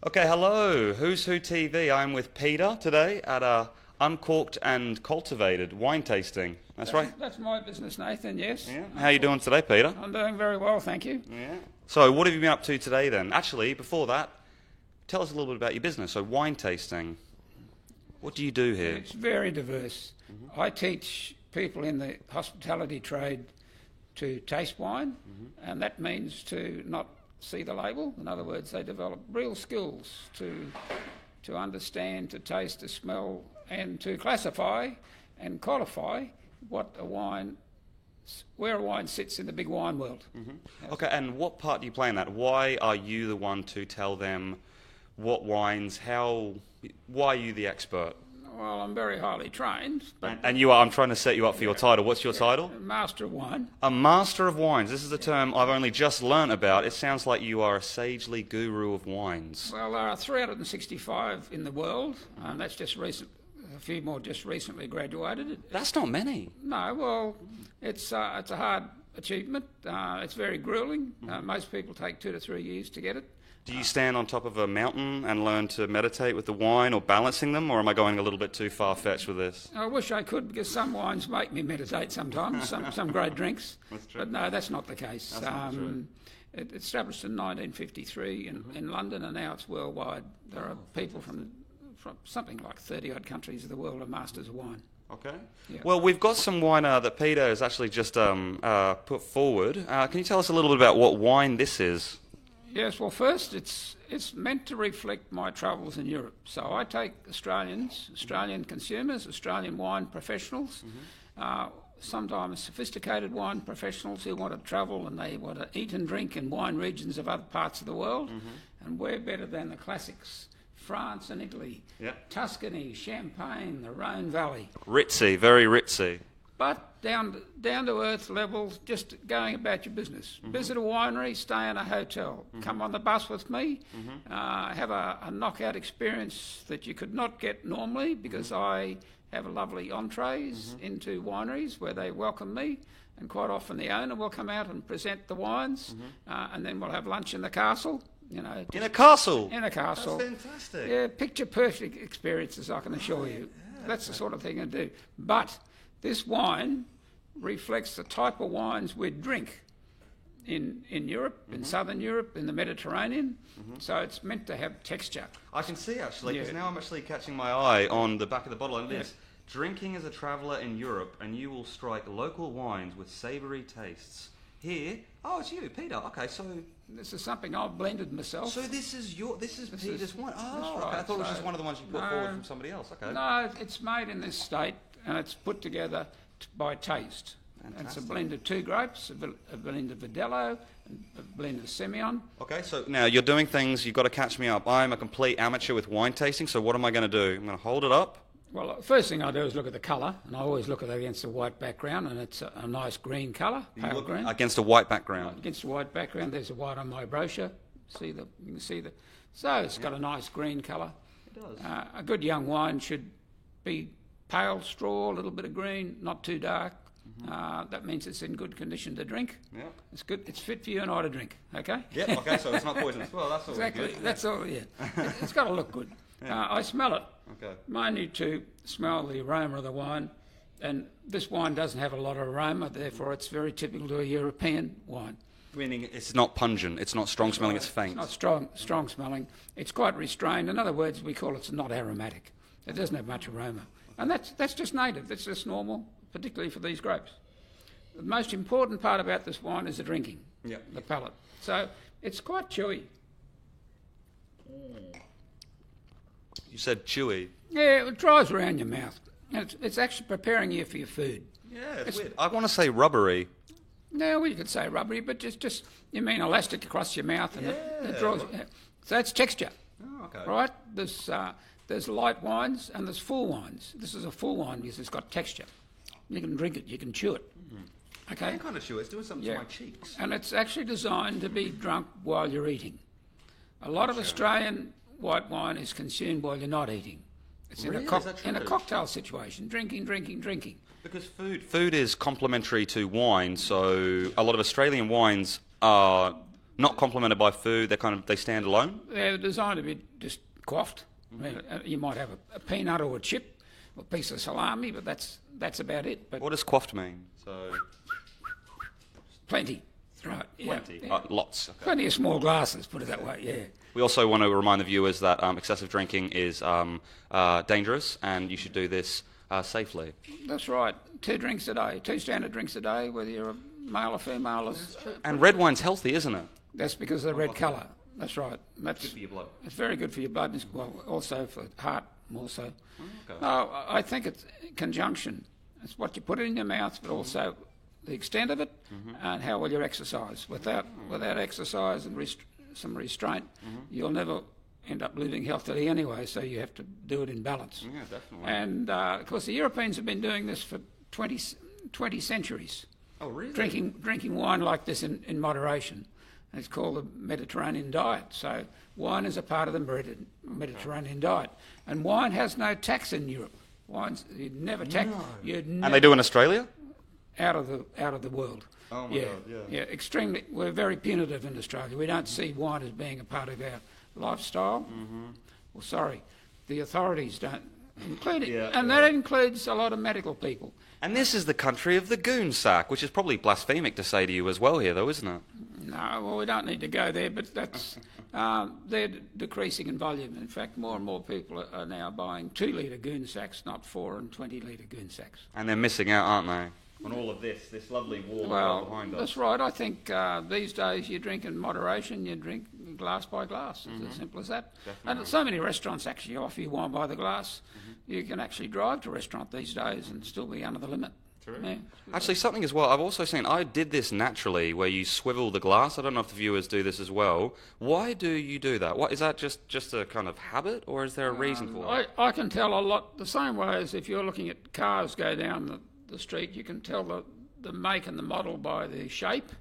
Okay, hello, Who's Who TV. I'm with Peter today at a Uncorked and Cultivated wine tasting. That's right. That's my business, Nathan, yes. Yeah. How are you doing today, Peter? I'm doing very well, thank you. Yeah. So, what have you been up to today then? Actually, before that, tell us a little bit about your business. So, wine tasting. What do you do here? It's very diverse. I teach people in the hospitality trade to taste wine, and that means to not see the label. In other words, they develop real skills to understand, to taste, to smell, and to classify and qualify what a wine, where a wine sits in the big wine world. Okay, and what part do you play in that? Why are you the one to tell them what wines, why are you the expert? Well, I'm very highly trained. But And you are, I'm trying to set you up for your title. What's your title? Master of wine. A master of wines. This is a term I've only just learnt about. It sounds like you are a sagely guru of wines. Well, there are 365 in the world, and that's just recent. A few more just recently graduated. That's not many. No, well, it's a hard achievement. It's very grueling. Most people take 2 to 3 years to get it. Do you stand on top of a mountain and learn to meditate with the wine or balancing them, or am I going a little bit too far-fetched with this? I wish I could, because some wines make me meditate sometimes, some great drinks. That's true. But no, that's not the case. That's not true. It established in 1953 in London, and now it's worldwide. There are people from something like 30-odd countries of the world are masters of wine. Okay. Yeah. Well, we've got some wine that Peter has actually just put forward. Can you tell us a little bit about what wine this is? Yes, well, first, it's meant to reflect my travels in Europe. So I take Australian consumers, Australian wine professionals, sometimes sophisticated wine professionals who want to travel and they want to eat and drink in wine regions of other parts of the world. And we're better than the classics, France and Italy, Tuscany, Champagne, the Rhone Valley. Ritzy, very ritzy. But down to earth level, just going about your business. Visit a winery, stay in a hotel, come on the bus with me, have a knockout experience that you could not get normally, because I have lovely entrees into wineries where they welcome me, and quite often the owner will come out and present the wines, and then we'll have lunch in the castle. You know, In a castle? in a castle. That's fantastic. Yeah, picture perfect experiences, I can assure you. That's the sort of thing I do. But this wine reflects the type of wines we drink in Europe, in southern Europe, in the Mediterranean. So it's meant to have texture. I can see, actually, because Yeah. now I'm actually catching my eye on the back of the bottle, and it is drinking as a traveller in Europe, and you will strike local wines with savoury tastes. Here, oh, it's you, Peter. Okay, so This is something I've blended myself. this is Peter's wine. Oh, that's okay. right. I thought it was So- just one of the ones you put No. forward from somebody else. Okay. No, it's made in this state, and it's put together by taste. It's a Fantastic. blend of 2 grapes, a blend of Verdelho, and a blend of Semillon. Okay, so now you're doing things. You've got to catch me up. I'm a complete amateur with wine tasting. So what am I going to do? I'm going to hold it up. Well, the first thing I do is look at the colour, and I always look at it against a white background, and it's a nice green colour, You pale look green. against a white background. Against a white background, there's a white on my brochure. You can see the. So it's got a nice green colour. It does. A good young wine should be pale straw, a little bit of green, not too dark. That means it's in good condition to drink. Yeah. It's good. It's fit for you and I to drink. Okay. Yeah. Okay, so it's not poisonous. Well, that's all Exactly. good. That's all. Yeah. It's got to look good. I smell it. Okay. Mainly to smell the aroma of the wine, and this wine doesn't have a lot of aroma, therefore it's very typical to a European wine. Meaning it's not pungent. It's not strong smelling. It's faint. It's not strong smelling. It's quite restrained. In other words, we call it not aromatic. It doesn't have much aroma, and that's just native. That's just normal, particularly for these grapes. The most important part about this wine is the drinking, the palate. So it's quite chewy. You said chewy. Yeah, it dries around your mouth. It's actually preparing you for your food. Yeah, it's weird. I want to say rubbery. No, well, you could say rubbery, but just you mean elastic across your mouth, and it draws. Yeah. So that's texture, Oh, okay. right? There's light wines and there's full wines. This is a full wine because it's got texture. You can drink it, you can chew it. I Okay, can kind of chew it. It's doing something to my cheeks. and it's actually designed to be drunk while you're eating. A lot of Australian white wine is consumed while you're not eating. It's Really? in Is that in a true? cocktail situation, drinking. Because food is complementary to wine, so a lot of Australian wines are Not complemented by food. They stand alone. They're designed to be just quaffed. I mean, you might have a peanut or a chip, or a piece of salami, but that's about it. But What does quaffed mean? So plenty, right? plenty, Yeah. lots. Okay. Plenty of small glasses. Put it that way. Yeah. We also want to remind the viewers that excessive drinking is dangerous, and you should do this safely. That's right. 2 drinks a day, 2 standard drinks a day, whether you're a male or female. And red wine's healthy, isn't it? That's because of the red colour. That's right. That's Good for your blood. It's very good for your blood, and well, also for heart, more so. Okay. I think it's conjunction. It's what you put in your mouth, but also the extent of it and how well you exercise. Without exercise and some restraint, you'll never end up living healthily anyway, so you have to do it in balance. Yeah, definitely. And, of course, the Europeans have been doing this for 20 centuries. Oh, really? Drinking wine like this in moderation. And it's called the Mediterranean diet. So wine is a part of the Mediterranean diet. And wine has no tax in Europe. You'd never tax. And they do in Australia? Out of the world. Oh my God, yeah. Yeah, extremely. We're very punitive in Australia. We don't see wine as being a part of our lifestyle. Well, sorry, the authorities don't include it. Yeah, and that includes a lot of medical people. And this is the country of the goon sack, which is probably blasphemic to say to you as well here, though, isn't it? No, well, we don't need to go there, but that's they're decreasing in volume. In fact, more and more people are now buying 2-litre goon sacks, not 4 and 20-litre goon sacks. And they're missing out, aren't they? On all of this lovely wall behind us. That's right. I think these days you drink in moderation. You drink glass by glass. It's as simple as that. Definitely. And so many restaurants actually offer you wine by the glass. You can actually drive to a restaurant these days and still be under the limit. True. Yeah. Actually, something as well, I've also seen, I did this naturally, where you swivel the glass. I don't know if the viewers do this as well. Why do you do that? Is that just a kind of habit, or is there a reason for it? I can tell a lot, the same way as if you're looking at cars go down the street, you can tell the make and the model by the shape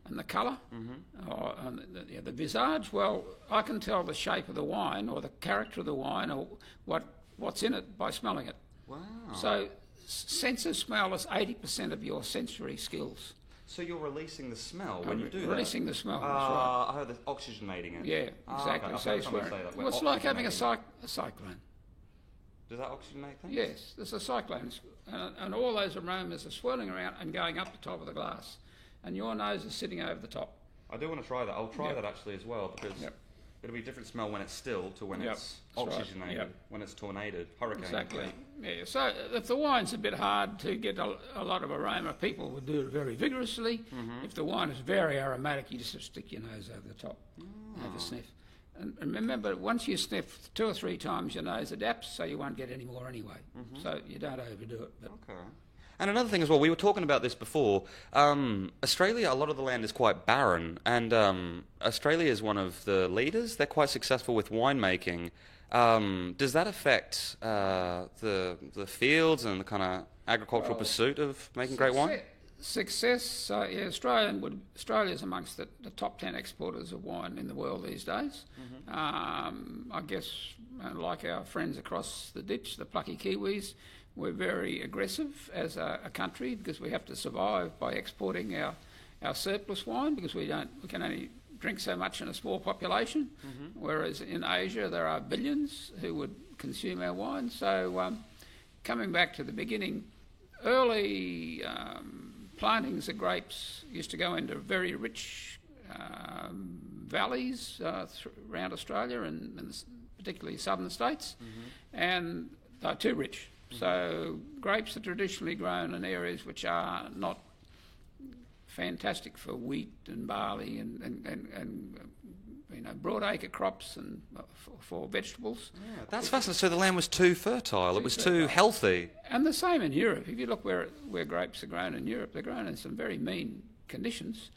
and the colour, and the visage. Well, I can tell the shape of the wine or the character of the wine or what's in it by smelling it. Wow. So sense of smell is 80% of your sensory skills. So you're releasing the smell when you do that? Releasing the smell, that's right. I heard the oxygenating it. Yeah, exactly. Okay. So I've it's heard someone say that. well, it's like having a Oxygenating. cyclone. Does that oxygenate things? Yes, there's a cyclone, and all those aromas are swirling around and going up the top of the glass, and your nose is sitting over the top. I do want to try that. I'll try Yep. that actually as well, because it'll be a different smell when it's still to when Yep, it's that's right. oxygenated, Yep. when it's tornaded, hurricane. Exactly. Yeah. So if the wine's a bit hard to get a lot of aroma, people would do it very vigorously. If the wine is very aromatic, you just have to stick your nose over the top, have a sniff. And remember, once you sniff 2 or 3 times, your nose adapts, so you won't get any more anyway. So you don't overdo it. But Okay. And another thing as well, we were talking about this before. Australia, a lot of the land is quite barren, and Australia is one of the leaders. They're quite successful with winemaking. Does that affect the fields and the kind of agricultural pursuit of making great wine? Success, Australia's amongst the top 10 exporters of wine in the world these days. I guess, like our friends across the ditch, the plucky Kiwis, we're very aggressive as a country because we have to survive by exporting our surplus wine because we can only drink so much in a small population, whereas in Asia there are billions who would consume our wine. So coming back to the beginning, early plantings of grapes used to go into very rich valleys around Australia and particularly southern states, and they're too rich. So grapes are traditionally grown in areas which are not fantastic for wheat and barley and broadacre crops and for vegetables. Yeah, that's fascinating. So the land was too fertile. It was too healthy. And the same in Europe. If you look where grapes are grown in Europe, they're grown in some very mean conditions.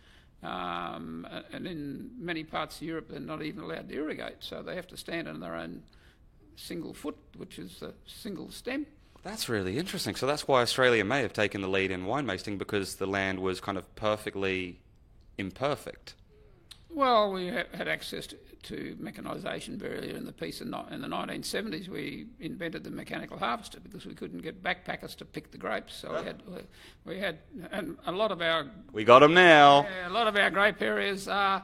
And in many parts of Europe, they're not even allowed to irrigate, so they have to stand on their own single foot, which is a single stem. That's really interesting. So that's why Australia may have taken the lead in winemaking, because the land was kind of perfectly imperfect. Well, we had access to mechanisation very early in the piece. In the 1970s, we invented the mechanical harvester because we couldn't get backpackers to pick the grapes. So we had, and a lot of our We got them now. a lot of our grape areas are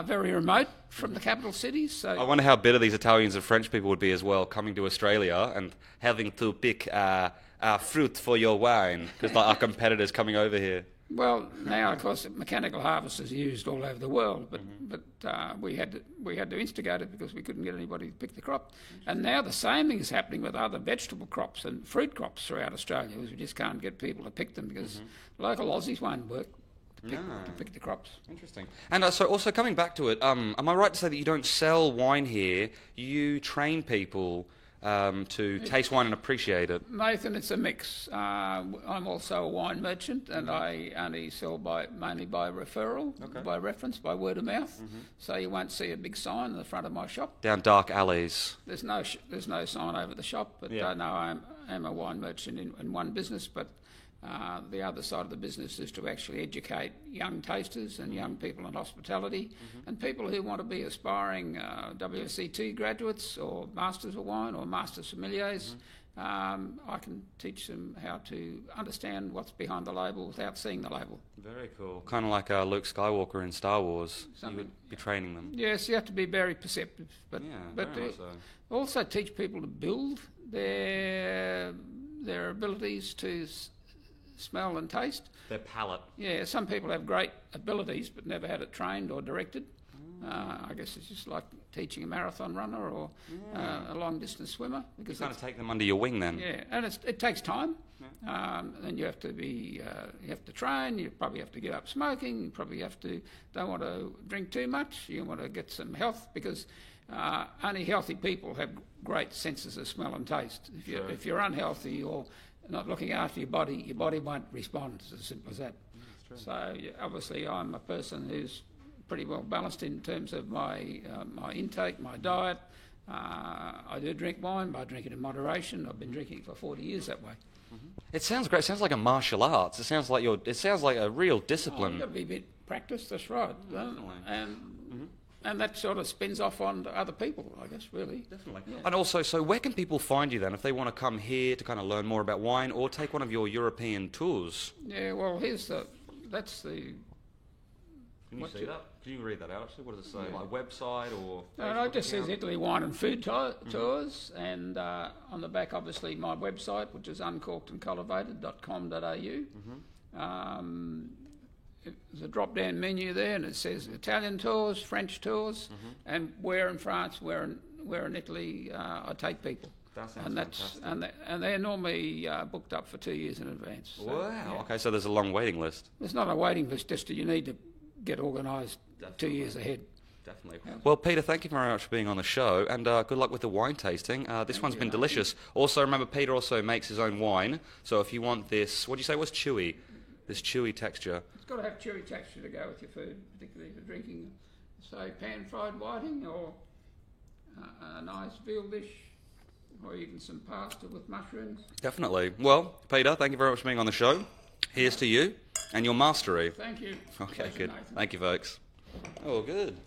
very remote from the capital cities. So I wonder how bitter these Italians and French people would be as well, coming to Australia and having to pick fruit for your wine because like our competitors coming over here. well, now of course mechanical harvesters are used all over the world, but we had to instigate it because we couldn't get anybody to pick the crop. And now the same thing is happening with other vegetable crops and fruit crops throughout Australia, because we just can't get people to pick them because local Aussies won't work to pick the crops. Interesting. And so also coming back to it, am I right to say that you don't sell wine here? You train people to taste wine and appreciate it? Nathan, it's a mix. I'm also a wine merchant, and I only sell mainly by referral, by reference, by word of mouth. So you won't see a big sign in the front of my shop. Down dark alleys. There's no sign over the shop, but no, I'm a wine merchant in one business, but the other side of the business is to actually educate young tasters and young people in hospitality and people who want to be aspiring WSET graduates or Masters of Wine or Masters Sommeliers. I can teach them how to understand what's behind the label without seeing the label. Very cool. Kind of like Luke Skywalker in Star Wars. You would be training them. Yes, you have to be very perceptive, but very much so. Also teach people to build their abilities to smell and taste. Their palate. Yeah, some people have great abilities but never had it trained or directed. I guess it's just like teaching a marathon runner or a long distance swimmer. Because kind of take them under your wing then. Yeah, and it takes time. And you have to train. You probably have to give up smoking. You probably don't want to drink too much. You want to get some health because only healthy people have great senses of smell and taste. If you're unhealthy or not looking after your body won't respond. It's as simple as that. So obviously I'm a person who's pretty well balanced in terms of my intake, my diet. I do drink wine, but I drink it in moderation. I've been drinking it for 40 years that way. It sounds great. It sounds like a martial arts. It sounds like a real discipline. You've got to be a bit practiced, that's right. And that sort of spins off on other people, I guess, really. Definitely. Yeah. And also, so where can people find you then if they want to come here to kind of learn more about wine or take one of your European tours? Yeah, well, that's the... Can you see that? Can you read that out actually? What does it say? Like a website or... No, it just says Italy Wine and Food Tours, and on the back, obviously, my website, which is uncorkedandcultivated.com.au. There's a drop-down menu there, and it says Italian tours, French tours, and where in France, where in Italy I take people. That sounds fantastic. And they're normally booked up for 2 years in advance. So, wow. Yeah. Okay, so there's a long waiting list. There's not a waiting list, just you need to get organised 2 years ahead. Definitely. Yeah. Well, Peter, thank you very much for being on the show, and good luck with the wine tasting. This one's been delicious. Also, remember, Peter also makes his own wine, so if you want this, what did you say was chewy? This chewy texture. It's got to have chewy texture to go with your food, particularly if you're drinking, say, pan-fried whiting or a nice veal dish or even some pasta with mushrooms. Definitely. Well, Peter, thank you very much for being on the show. Here's to you and your mastery. Thank you. Okay, good. Nathan. Thank you, folks. Oh, good.